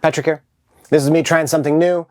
Patrick here. This is me trying something new.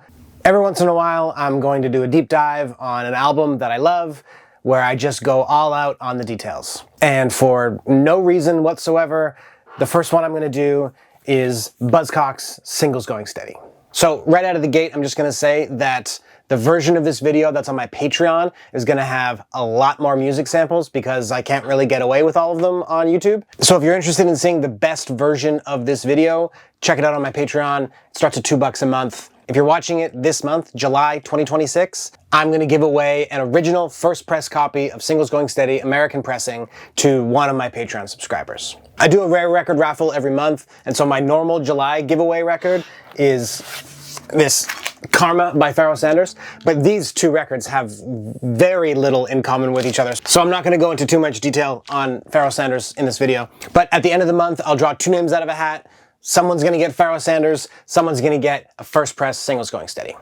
Every once in a while, I'm going to do a deep dive on an album that I love, where I just go all out on the details. And for no reason whatsoever, the first one I'm going to do is Buzzcocks' Singles Going Steady. So right out of the gate, I'm just going to say that the version of this video that's on my Patreon is going to have a lot more music samples because I can't really get away with all of them on YouTube. So if you're interested in seeing the best version of this video, check it out on my Patreon. It starts at $2 a month. If you're watching it this month, July 2026, I'm going to give away an original first press copy of Singles Going Steady American pressing to one of my Patreon subscribers. I do a rare record raffle every month, and so my normal July giveaway record is this Karma by Pharoah Sanders, but these two records have very little in common with each other. So I'm not going to go into too much detail on Pharoah Sanders in this video, but at the end of the month, I'll draw two names out of a hat. Someone's going to get Pharoah Sanders, someone's going to get a first press Singles Going Steady.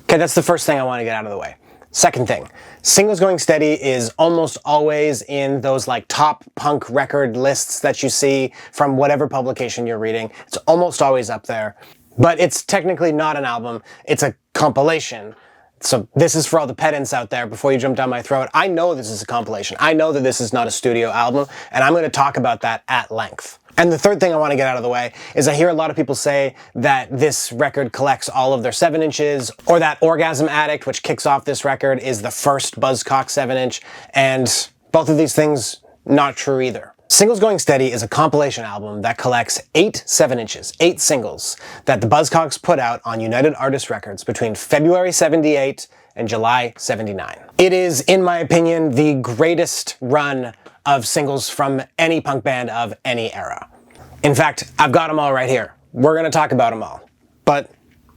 Okay, that's the first thing I want to get out of the way. Second thing, Singles Going Steady is almost always in those like top punk record lists that you see from whatever publication you're reading. It's almost always up there. But it's technically not an album, it's a compilation. So this is for all the pedants out there before you jump down my throat. I know this is a compilation. I know that this is not a studio album, and I'm going to talk about that at length. And the third thing I want to get out of the way is I hear a lot of people say that this record collects all of their 7-inches, or that Orgasm Addict, which kicks off this record, is the first Buzzcocks 7-inch, and both of these things, not true either. Singles Going Steady is a compilation album that collects 8 7-inches, 8 singles, that the Buzzcocks put out on United Artists Records between February 78 and July 79. It is, in my opinion, the greatest run of singles from any punk band of any era. In fact, I've got them all right here. We're going to talk about them all, but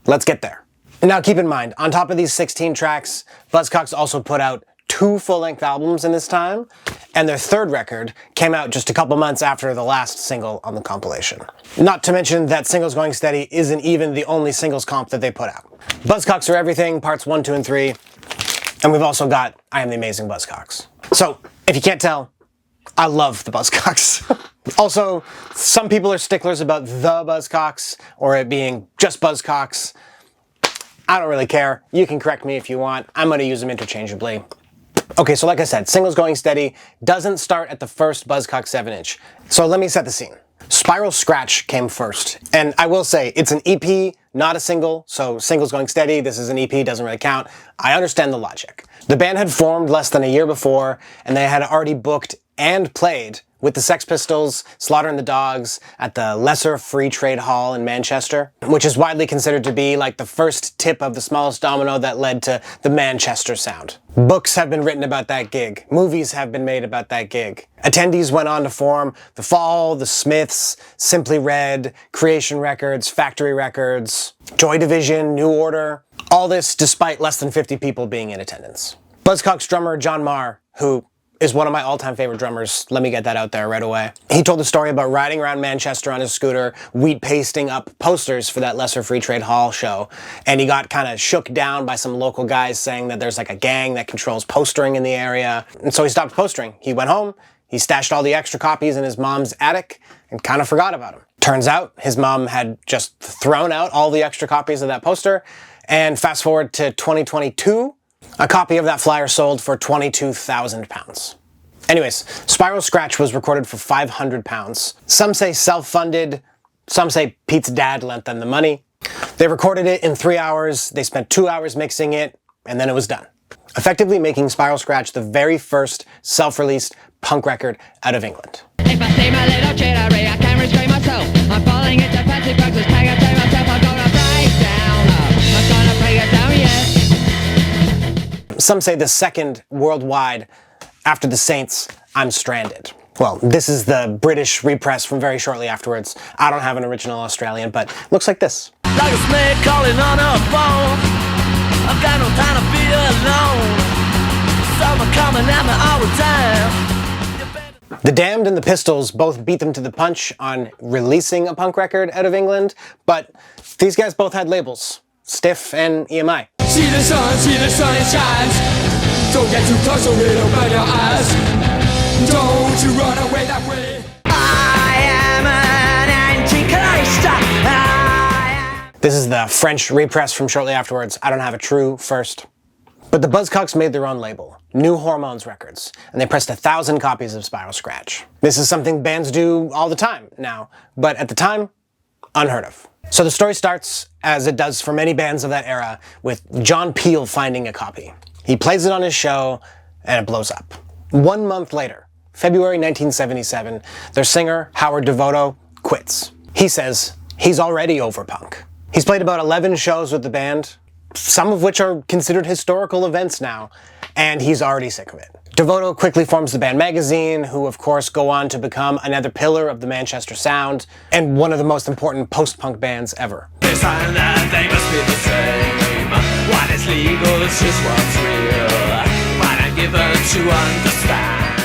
let's get there. Now keep in mind, on top of these 16 tracks, Buzzcocks also put out 2 full-length albums in this time, and their third record came out just a couple months after the last single on the compilation. Not to mention that Singles Going Steady isn't even the only singles comp that they put out. Buzzcocks Are Everything, parts 1, 2, and 3, and we've also got I Am the Amazing Buzzcocks. So, if you can't tell, I love the Buzzcocks. Also, some people are sticklers about the Buzzcocks, or it being just Buzzcocks. I don't really care. You can correct me if you want. I'm going to use them interchangeably. Okay, so like I said, Singles Going Steady doesn't start at the first Buzzcocks 7-inch. So let me set the scene. Spiral Scratch came first. And I will say, it's an EP, not a single, so Singles Going Steady, this is an EP, doesn't really count. I understand the logic. The band had formed less than a year before, and they had already booked and played with the Sex Pistols, Slaughter and the Dogs at the Lesser Free Trade Hall in Manchester, which is widely considered to be like the first tip of the smallest domino that led to the Manchester sound. Books have been written about that gig. Movies have been made about that gig. Attendees went on to form The Fall, The Smiths, Simply Red, Creation Records, Factory Records, Joy Division, New Order. All this despite less than 50 people being in attendance. Buzzcocks drummer John Marr, who is one of my all-time favorite drummers. Let me get that out there right away. He told a story about riding around Manchester on his scooter, wheat pasting up posters for that Lesser Free Trade Hall show, and he got kind of shook down by some local guys saying that there's like a gang that controls postering in the area, and so he stopped postering. He went home, he stashed all the extra copies in his mom's attic, and kind of forgot about them. Turns out his mom had just thrown out all the extra copies of that poster, and fast forward to 2022, a copy of that flyer sold for £22,000. Anyways, Spiral Scratch was recorded for £500. Some say self-funded, some say Pete's dad lent them the money. They recorded it in 3 hours, they spent 2 hours mixing it, and then it was done. Effectively making Spiral Scratch the very first self-released punk record out of England. If I see my little jittery, I can't restrain myself. I'm falling into fancy practice, can't contain myself. I'm gonna break down, I'm gonna break it down, yes. Some say the second worldwide after the Saints, I'm Stranded. Well, this is the British repress from very shortly afterwards. I don't have an original Australian, but looks like this. Like a snake calling on a phone, I've got no time to be alone. Someone coming at me all the time. The Damned and the Pistols both beat them to the punch on releasing a punk record out of England, but these guys both had labels, Stiff and EMI. See the sun it shines. Don't get too close or it'll burn your eyes. Don't you run away that way. I am an anti-Christ. This is the French repress from shortly afterwards. I don't have a true first. But the Buzzcocks made their own label, New Hormones Records, and they pressed 1,000 copies of Spiral Scratch. This is something bands do all the time now, but at the time, unheard of. So the story starts, as it does for many bands of that era, with John Peel finding a copy. He plays it on his show, and it blows up. 1 month later, February 1977, their singer, Howard Devoto, quits. He says he's already over punk. He's played about 11 shows with the band, some of which are considered historical events now, and he's already sick of it. Devoto quickly forms the band Magazine, who of course go on to become another pillar of the Manchester sound, and one of the most important post-punk bands ever. This and that, they must be the same. What is legal is just what's real. What I'm given to understand.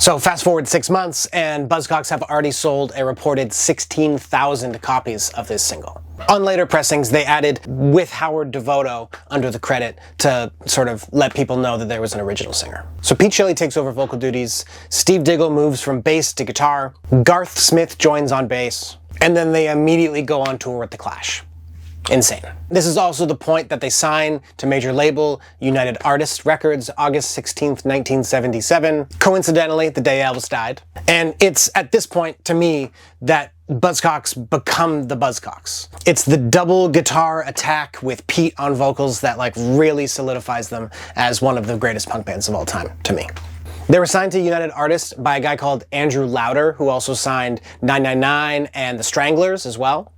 So fast forward 6 months, and Buzzcocks have already sold a reported 16,000 copies of this single. On later pressings, they added with Howard Devoto under the credit to sort of let people know that there was an original singer. So Pete Shelley takes over vocal duties, Steve Diggle moves from bass to guitar, Garth Smith joins on bass, and then they immediately go on tour with The Clash. Insane. This is also the point that they sign to major label United Artists Records, August 16th, 1977, coincidentally the day Elvis died. And it's at this point, to me, that Buzzcocks become the Buzzcocks. It's the double guitar attack with Pete on vocals that like really solidifies them as one of the greatest punk bands of all time, to me. They were signed to United Artists by a guy called Andrew Lauder, who also signed 999 and the Stranglers as well.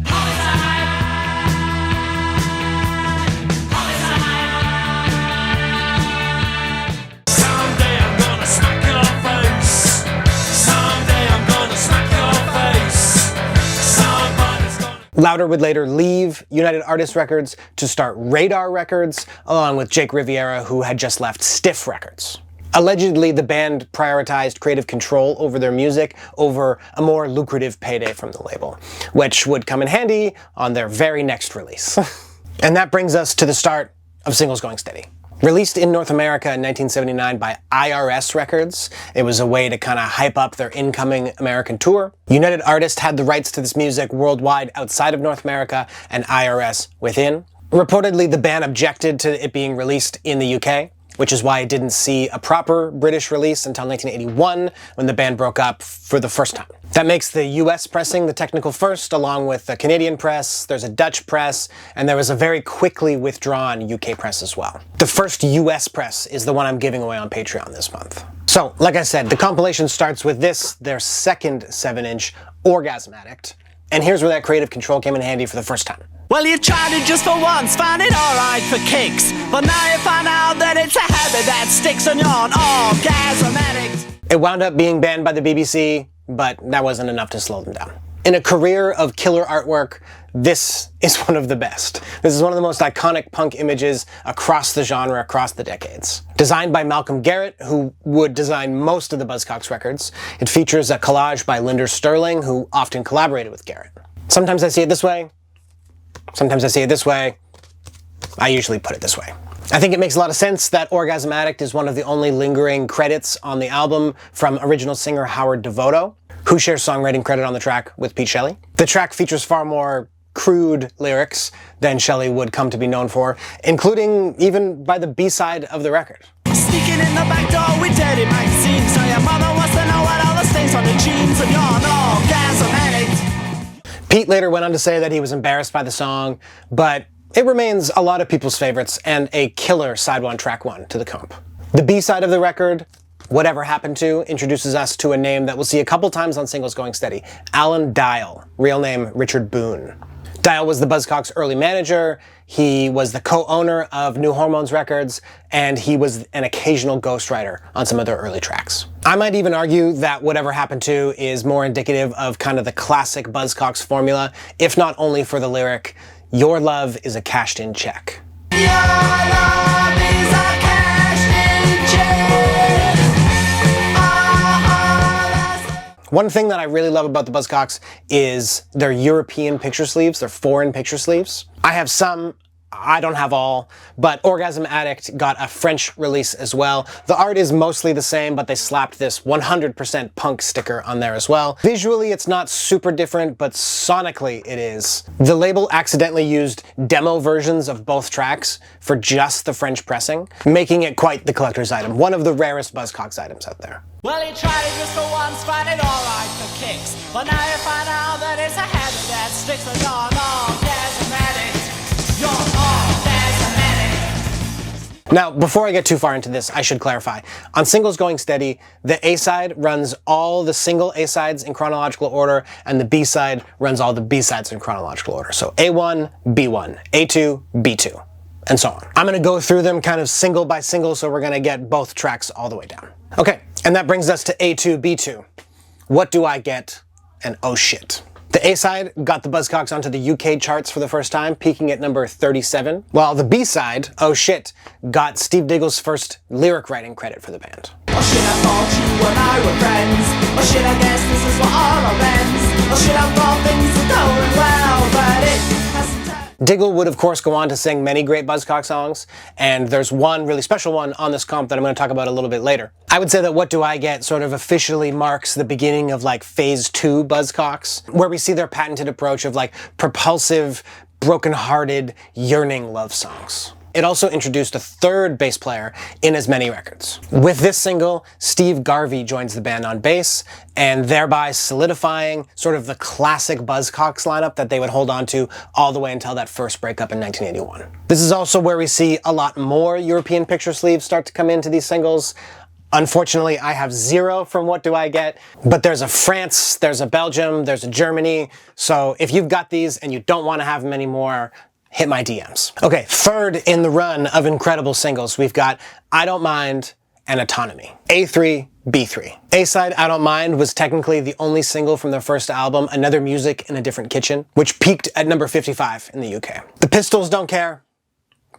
Lauder would later leave United Artists Records to start Radar Records, along with Jake Riviera, who had just left Stiff Records. Allegedly, the band prioritized creative control over their music over a more lucrative payday from the label, which would come in handy on their very next release. And that brings us to the start of Singles Going Steady. Released in North America in 1979 by IRS Records, it was a way to kind of hype up their incoming American tour. United Artists had the rights to this music worldwide outside of North America, and IRS within. Reportedly, the band objected to it being released in the UK, which is why it didn't see a proper British release until 1981, when the band broke up for the first time. That makes the US pressing the technical first, along with the Canadian press, there's a Dutch press, and there was a very quickly withdrawn UK press as well. The first US press is the one I'm giving away on Patreon this month. So, like I said, the compilation starts with this, their second 7-inch, Orgasm Addict. And here's where that creative control came in handy for the first time. Well, you tried it just for once, found it alright for kicks, but now you find out that it's a habit that sticks on your Orgasm Addict. It wound up being banned by the BBC, but that wasn't enough to slow them down. In a career of killer artwork, this is one of the best. This is one of the most iconic punk images across the genre, across the decades. Designed by Malcolm Garrett, who would design most of the Buzzcocks records, it features a collage by Linder Sterling, who often collaborated with Garrett. Sometimes I see it this way, sometimes I see it this way. I usually put it this way. I think it makes a lot of sense that Orgasm Addict is one of the only lingering credits on the album from original singer Howard Devoto, who shares songwriting credit on the track with Pete Shelley. The track features far more crude lyrics than Shelley would come to be known for, including even by the B-side of the record. Sneaking in the back door with dirty magazines, so your mother wants to know what all the stains on the jeans, and you're an Orgasm Addict. Pete later went on to say that he was embarrassed by the song, but it remains a lot of people's favorites and a killer side one, track one to the comp. The B-side of the record, Whatever Happened To, introduces us to a name that we'll see a couple times on Singles Going Steady. Alan Dial, real name Richard Boone. Dial was the Buzzcocks' early manager, he was the co-owner of New Hormones Records, and he was an occasional ghostwriter on some of their early tracks. I might even argue that Whatever Happened To is more indicative of kind of the classic Buzzcocks formula, if not only for the lyric, "Your love is a cashed-in check." Your love is a cashed-in check. One thing that I really love about the Buzzcocks is their European picture sleeves, their foreign picture sleeves. I have some, I don't have all, but Orgasm Addict got a French release as well. The art is mostly the same, but they slapped this 100% punk sticker on there as well. Visually, it's not super different, but sonically it is. The label accidentally used demo versions of both tracks for just the French pressing, making it quite the collector's item, one of the rarest Buzzcocks items out there. Well, he tried it just for once, find it alright for kicks. But now you find out that it's a habit that sticks with your Orgasm Addict. Your Orgasm Addict. Now, before I get too far into this, I should clarify. On Singles Going Steady, the A-side runs all the single A-sides in chronological order, and the B-side runs all the B-sides in chronological order. So A1, B1, A2, B2, and so on. I'm gonna go through them kind of single by single, so we're gonna get both tracks all the way down. Okay, and that brings us to A2, B2. What do I get? And oh shit. The A-side got the Buzzcocks onto the UK charts for the first time, peaking at number 37, while the B-side, oh shit, got Steve Diggle's first lyric writing credit for the band. Or should I thought you and I were friends? Or should I guess this is what all our ends? Or should I thought things were going well, but it hasn't turned. Diggle would of course go on to sing many great Buzzcock songs, and there's one really special one on this comp that I'm going to talk about a little bit later. I would say that What Do I Get sort of officially marks the beginning of like phase 2 Buzzcocks, where we see their patented approach of like propulsive, broken-hearted, yearning love songs. It also introduced a third bass player in as many records. With this single, Steve Garvey joins the band on bass, and thereby solidifying sort of the classic Buzzcocks lineup that they would hold on to all the way until that first breakup in 1981. This is also where we see a lot more European picture sleeves start to come into these singles. Unfortunately, I have 0 from What Do I Get, but there's a France, there's a Belgium, there's a Germany, so if you've got these and you don't want to have them anymore, hit my DMs. Okay, third in the run of incredible singles, we've got I Don't Mind and Autonomy. A3, B3. A-side I Don't Mind was technically the only single from their first album, Another Music in a Different Kitchen, which peaked at number 55 in the UK. The Pistols don't care,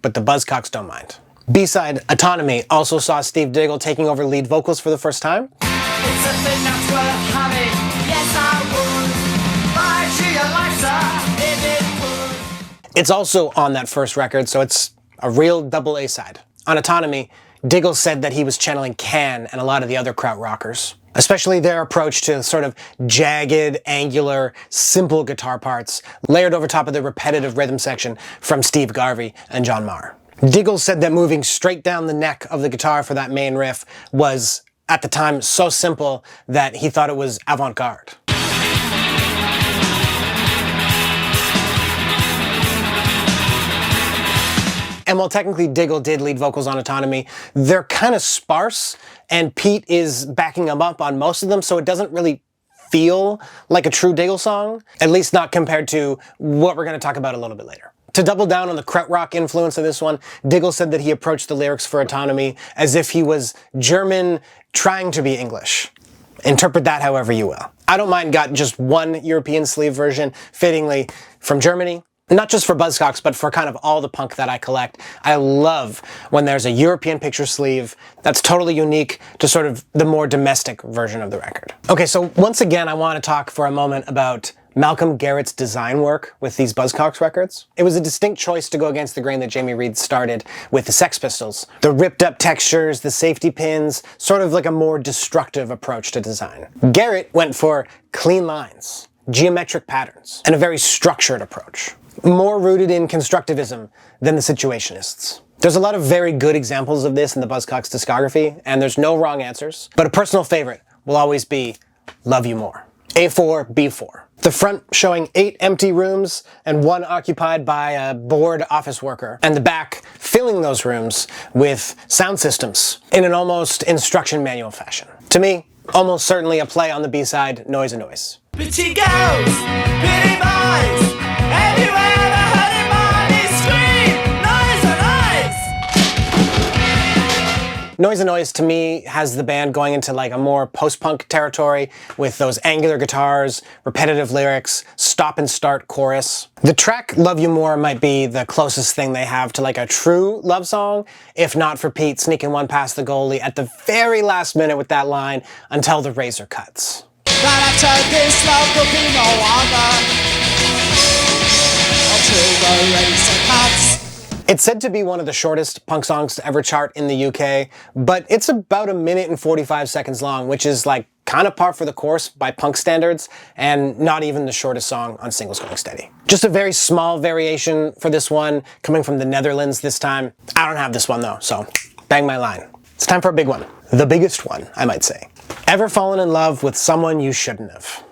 but the Buzzcocks don't mind. B-side Autonomy also saw Steve Diggle taking over lead vocals for the first time. It's a thing that's worth having. Yes, I would. Buy you your life, sir, if it would. It's also on that first record, so it's a real double A-side. On Autonomy, Diggle said that he was channeling Can and a lot of the other krautrockers, especially their approach to sort of jagged, angular, simple guitar parts layered over top of the repetitive rhythm section from Steve Garvey and John Marr. Diggle said that moving straight down the neck of the guitar for that main riff was, at the time, so simple that he thought it was avant-garde. And while technically Diggle did lead vocals on Autonomy, they're kind of sparse, and Pete is backing him up on most of them, so it doesn't really feel like a true Diggle song, at least not compared to what we're going to talk about a little bit later. To double down on the krautrock influence of this one, Diggle said that he approached the lyrics for Autonomy as if he was German trying to be English. Interpret that however you will. I Don't Mind got just one European sleeve version, fittingly from Germany. Not just for Buzzcocks, but for kind of all the punk that I collect. I love when there's a European picture sleeve that's totally unique to sort of the more domestic version of the record. Okay, so once again, I want to talk for a moment about Malcolm Garrett's design work with these Buzzcocks records. It was a distinct choice to go against the grain that Jamie Reed started with the Sex Pistols. The ripped up textures, the safety pins, sort of like a more destructive approach to design. Garrett went for clean lines, geometric patterns, and a very structured approach. More rooted in constructivism than the Situationists. There's a lot of very good examples of this in the Buzzcocks discography, and there's no wrong answers, but a personal favorite will always be Love You More. A4, B4. The front showing 8 empty rooms and 1 occupied by a bored office worker, and the back filling those rooms with sound systems in an almost instruction manual fashion. To me, almost certainly a play on the B-side, Noise a Noise. Pretty girls, pretty boys, have you ever heard anybody scream, noise a noise? Noise a Noise to me has the band going into like a more post-punk territory with those angular guitars, repetitive lyrics, stop and start chorus. The track Love You More might be the closest thing they have to like a true love song, if not for Pete sneaking one past the goalie at the very last minute with that line until the razor cuts. But after this love will be no longer until the razor cuts. It's said to be one of the shortest punk songs to ever chart in the UK, but it's about 1 minute and 45 seconds long, which is like kind of par for the course by punk standards, and not even the shortest song on Singles Going Steady. Just a very small variation for this one, coming from the Netherlands this time. I don't have this one though, so bang my line. It's time for a big one. The biggest one, I might say. Ever fallen in love with someone you shouldn't have?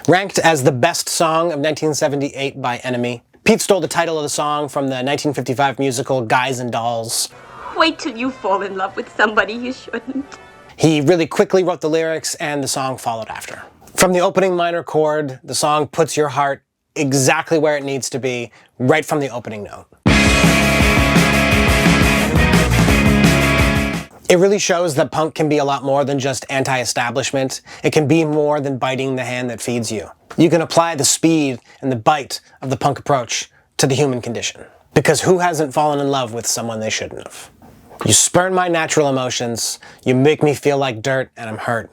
Ranked as the best song of 1978 by Enemy, Pete stole the title of the song from the 1955 musical Guys and Dolls. Wait till you fall in love with somebody you shouldn't. He really quickly wrote the lyrics, and the song followed after. From the opening minor chord, the song puts your heart exactly where it needs to be, right from the opening note. It really shows that punk can be a lot more than just anti-establishment. It can be more than biting the hand that feeds you. You can apply the speed and the bite of the punk approach to the human condition. Because who hasn't fallen in love with someone they shouldn't have? You spurn my natural emotions, you make me feel like dirt, and I'm hurt.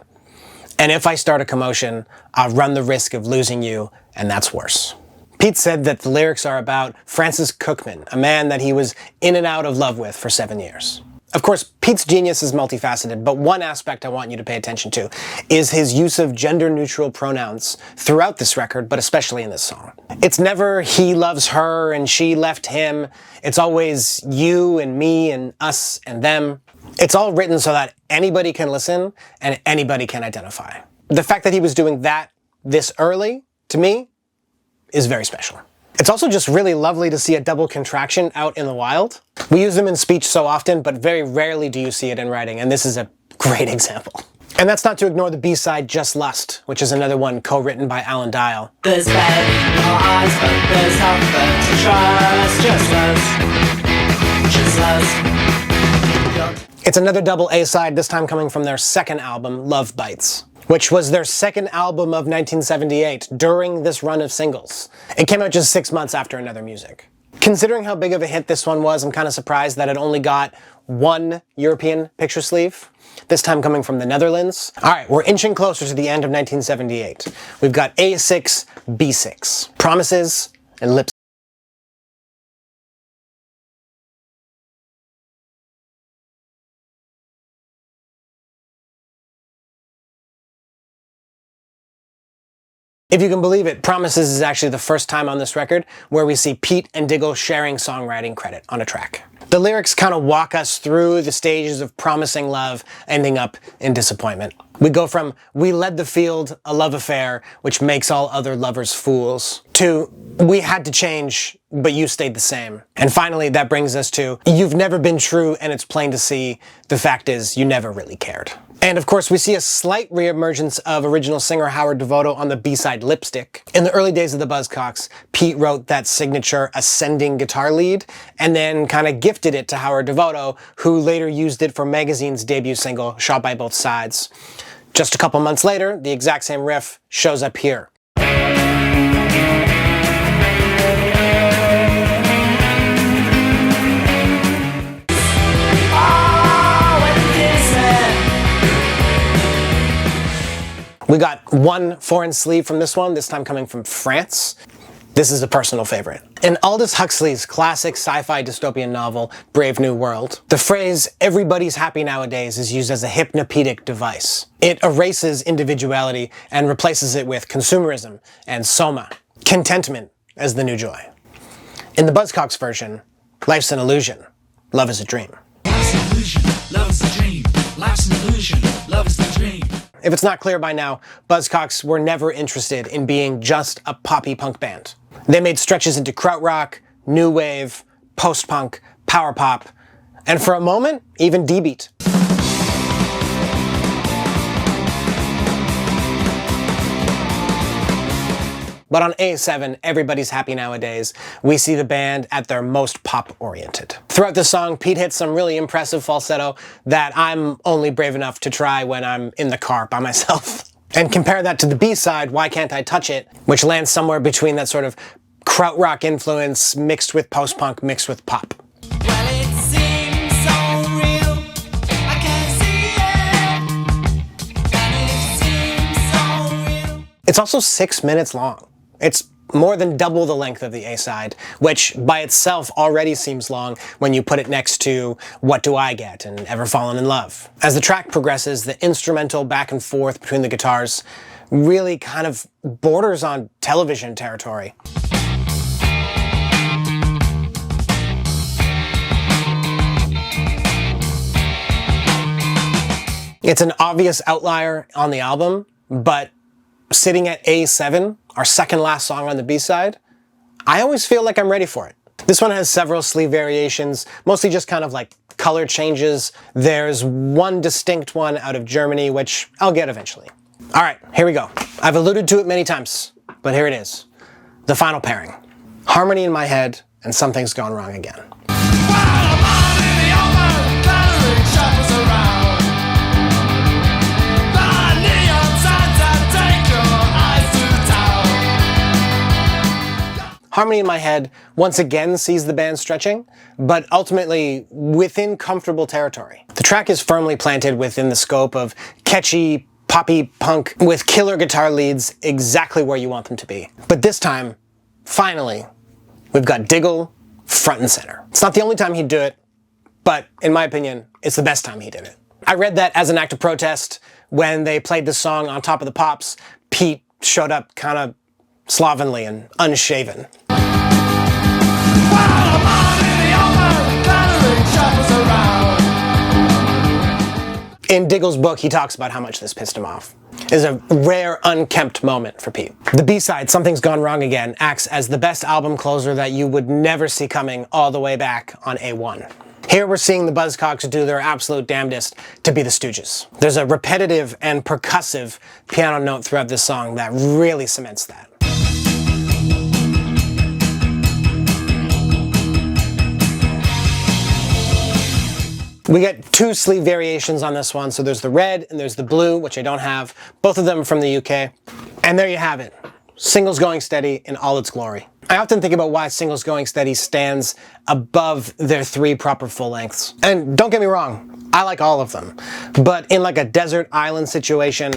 And if I start a commotion, I'll run the risk of losing you, and that's worse. Pete said that the lyrics are about Francis Cookman, a man that he was in and out of love with for 7 years. Of course, Pete's genius is multifaceted, but one aspect I want you to pay attention to is his use of gender-neutral pronouns throughout this record, but especially in this song. It's never he loves her and she left him. It's always you and me and us and them. It's all written so that anybody can listen and anybody can identify. The fact that he was doing that this early, to me, is very special. It's also just really lovely to see a double contraction out in the wild. We use them in speech so often, but very rarely do you see it in writing, and this is a great example. And that's not to ignore the B-side Just Lust, which is another one co-written by Alan Dial. There's bad in your eyes, but there's nothing to trust. Just lust. It's another double A-side, this time coming from their second album, Love Bites, which was their second album of 1978 during this run of singles. It came out just 6 months after Another Music. Considering how big of a hit this one was, I'm kind of surprised that it only got one European picture sleeve, this time coming from the Netherlands. All right, we're inching closer to the end of 1978. We've got A6, B6, Promises, and Lips. If you can believe it, Promises is actually the first time on this record where we see Pete and Diggle sharing songwriting credit on a track. The lyrics kind of walk us through the stages of promising love, ending up in disappointment. We go from, we led the field, a love affair, which makes all other lovers fools, to, we had to change, but you stayed the same. And finally, that brings us to, you've never been true and it's plain to see, the fact is, you never really cared. And of course, we see a slight reemergence of original singer Howard Devoto on the B-side Lipstick. In the early days of the Buzzcocks, Pete wrote that signature ascending guitar lead, and then kind of gifted it to Howard Devoto, who later used it for Magazine's debut single, Shot by Both Sides. Just a couple months later, the exact same riff shows up here. We got one foreign sleeve from this one, this time coming from France. This is a personal favorite. In Aldous Huxley's classic sci-fi dystopian novel, Brave New World, the phrase, everybody's happy nowadays, is used as a hypnopedic device. It erases individuality and replaces it with consumerism and soma, contentment as the new joy. In the Buzzcocks version, life's an illusion, love is a dream. Life's an illusion, love is a dream. Life's an illusion, love is the dream. If it's not clear by now, Buzzcocks were never interested in being just a poppy punk band. They made stretches into krautrock, new wave, post-punk, power pop, and for a moment, even D-beat. But on A7, Everybody's Happy Nowadays, we see the band at their most pop-oriented. Throughout the song, Pete hits some really impressive falsetto that I'm only brave enough to try when I'm in the car by myself. And compare that to the B-side, Why Can't I Touch It, which lands somewhere between that sort of krautrock influence mixed with post-punk, mixed with pop. Well, it seems so real. I can see it. And it seems so real. It's also 6 minutes long. It's more than double the length of the A-side, which by itself already seems long when you put it next to What Do I Get and Ever Fallen in Love. As the track progresses, the instrumental back and forth between the guitars really kind of borders on television territory. It's an obvious outlier on the album, but sitting at A7, our second last song on the B-side, I always feel like I'm ready for it. This one has several sleeve variations, mostly just kind of like color changes. There's one distinct one out of Germany, which I'll get eventually. All right, here we go. I've alluded to it many times, but here it is. The final pairing. Harmony in my head, and Something's Gone Wrong Again. Harmony in my head once again sees the band stretching, but ultimately within comfortable territory. The track is firmly planted within the scope of catchy, poppy punk with killer guitar leads exactly where you want them to be. But this time, finally, we've got Diggle front and center. It's not the only time he'd do it, but in my opinion, it's the best time he did it. I read that as an act of protest when they played the song on Top of the Pops. Pete showed up kind of slovenly and unshaven. In Diggle's book, he talks about how much this pissed him off. It's a rare, unkempt moment for Pete. The B-side, Something's Gone Wrong Again, acts as the best album closer that you would never see coming all the way back on A1. Here we're seeing the Buzzcocks do their absolute damnedest to be the Stooges. There's a repetitive and percussive piano note throughout this song that really cements that. We get two sleeve variations on this one, so there's the red and there's the blue, which I don't have, both of them from the UK. And there you have it, Singles Going Steady in all its glory. I often think about why Singles Going Steady stands above their three proper full lengths. And don't get me wrong, I like all of them, but in like a desert island situation,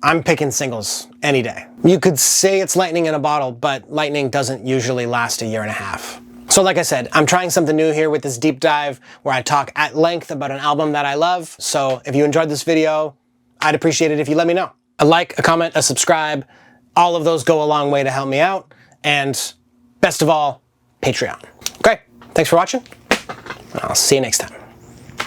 I'm picking Singles any day. You could say it's lightning in a bottle, but lightning doesn't usually last a year and a half. So like I said, I'm trying something new here with this deep dive where I talk at length about an album that I love. So if you enjoyed this video, I'd appreciate it if you let me know. A like, a comment, a subscribe, all of those go a long way to help me out. And best of all, Patreon. Great, thanks for watching. I'll see you next time.